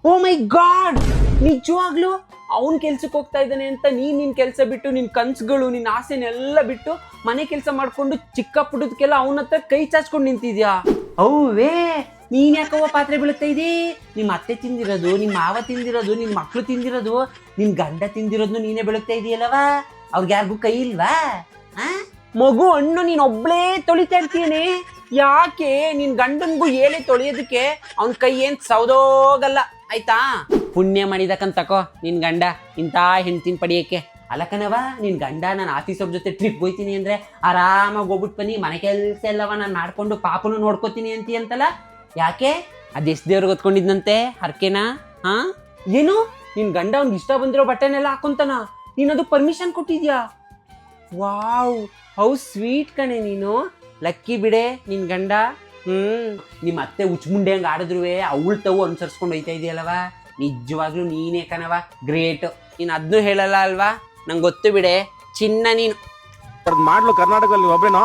ಓ ಮೈ god, ನಿಜವಾಗ್ಲು ಅವನ್ ಕೆಲ್ಸಕ್ಕೆ ಹೋಗ್ತಾ ಇದ್ದಾನೆ ಅಂತ ನಿನ್ ಕೆಲ್ಸ ಬಿಟ್ಟು ನಿನ್ ಕನ್ಸುಗಳು ನಿನ್ ಆಸೆನೆಲ್ಲ ಬಿಟ್ಟು ಮನೆ ಕೆಲಸ ಮಾಡ್ಕೊಂಡು ಚಿಕ್ಕ ಪುಟ್ಟದಕ್ಕೆಲ್ಲ ಅವನ ಹತ್ರ ಕೈ ಚಾಚ್ಕೊಂಡು ನಿಂತಿದ್ಯಾ? ಹೌವೇ, ನೀನ್ ಯಾಕವ್ವ ಪಾತ್ರೆ ಬೀಳುತ್ತಾ ಇದೀ? ನಿಮ್ಮ ಅತ್ತೆ ತಿಂದಿರೋದು, ನಿಮ್ಮ ಮಾವ ತಿಂದಿರೋದು, ನಿನ್ ಮಕ್ಳು ತಿಂದಿರೋದು, ನಿನ್ ಗಂಡ ತಿಂದಿರೋದು ನೀನೇ ಬೆಳಗ್ತಾ ಇದೀಯಲ್ಲವ? ಅವ್ರಿಗೆ ಯಾರಿಗೂ ಕೈ ಇಲ್ವಾ? ಮಗು ಹಣ್ಣು ನೀನ್ ಒಬ್ಳೇ ತೊಳಿತಾ ಇರ್ತೀನಿ. ಯಾಕೆ? ನಿನ್ ಗಂಡನ್ಗೂ ಏಳೆ ತೊಳೆಯೋದಕ್ಕೆ ಅವನ್ ಕೈ ಏನ್ ಸೌದೋಗಲ್ಲ ಆಯ್ತಾ? ಪುಣ್ಯ ಮಾಡಿದಕ್ಕಂತ ತಕೋ ನಿನ್ ಗಂಡ ಇಂಥ ಹೆಂಡ್ತಿನ ಪಡಿಯಕ್ಕೆ. ಅಲ್ಲಕನವ, ನಿನ್ ಗಂಡ ನಾನು ಆಫೀಸ್ ಅವ್ರ ಜೊತೆ ಟ್ರಿಪ್ ಹೋಯ್ತೀನಿ ಅಂದ್ರೆ ಆರಾಮಾಗಿ ಹೋಗ್ಬಿಟ್ಟು ಬನ್ನಿ, ಮನೆ ಕೆಲಸ ಎಲ್ಲವ ನಾನು ಮಾಡ್ಕೊಂಡು ಪಾಪನು ನೋಡ್ಕೋತೀನಿ ಅಂತಲ್ಲ. ಯಾಕೆ? ಅದೆಷ್ಟು ದೇವ್ರಿಗೆ ಹೊತ್ಕೊಂಡಿದ್ನಂತೆ ಹರ್ಕೆನಾ? ಏನು ನಿನ್ ಗಂಡ ಅವ್ನಿಗೆ ಇಷ್ಟ ಬಂದಿರೋ ಬಟ್ಟೆನೆಲ್ಲ ಹಾಕೊಂತಾನ? ನೀನ್ ಅದು ಪರ್ಮಿಷನ್ ಕೊಟ್ಟಿದ್ಯಾ? ವಾವ್, ಹೌ ಸ್ವೀಟ್ ಕಣೆ ನೀನು. ಲಕ್ಕಿ ಬಿಡೆ ನಿನ್ ಗಂಡ. ನಿಮ್ಮ ಅತ್ತೆ ಉಚ್ಮುಂಡೆ ಹಂಗೆ ಆಡಿದ್ರು ಅವಳು ತಾವು ಅನುಸರಿಸ್ಕೊಂಡು ಹೋಯ್ತಾ ಇದೆಯಲ್ಲವ. ನಿಜವಾಗ್ಲೂ ನೀನೇ ಕಣವ ಗ್ರೇಟ್. ನೀನು ಅದನ್ನೂ ಹೇಳಲ್ಲ ಅಲ್ವಾ? ನಂಗೆ ಗೊತ್ತು ಬಿಡೆ ಚಿನ್ನ ನೀನು. ಮಾಡ್ಲು ಕರ್ನಾಟಕದಲ್ಲಿ ಒಬ್ರೇನೋ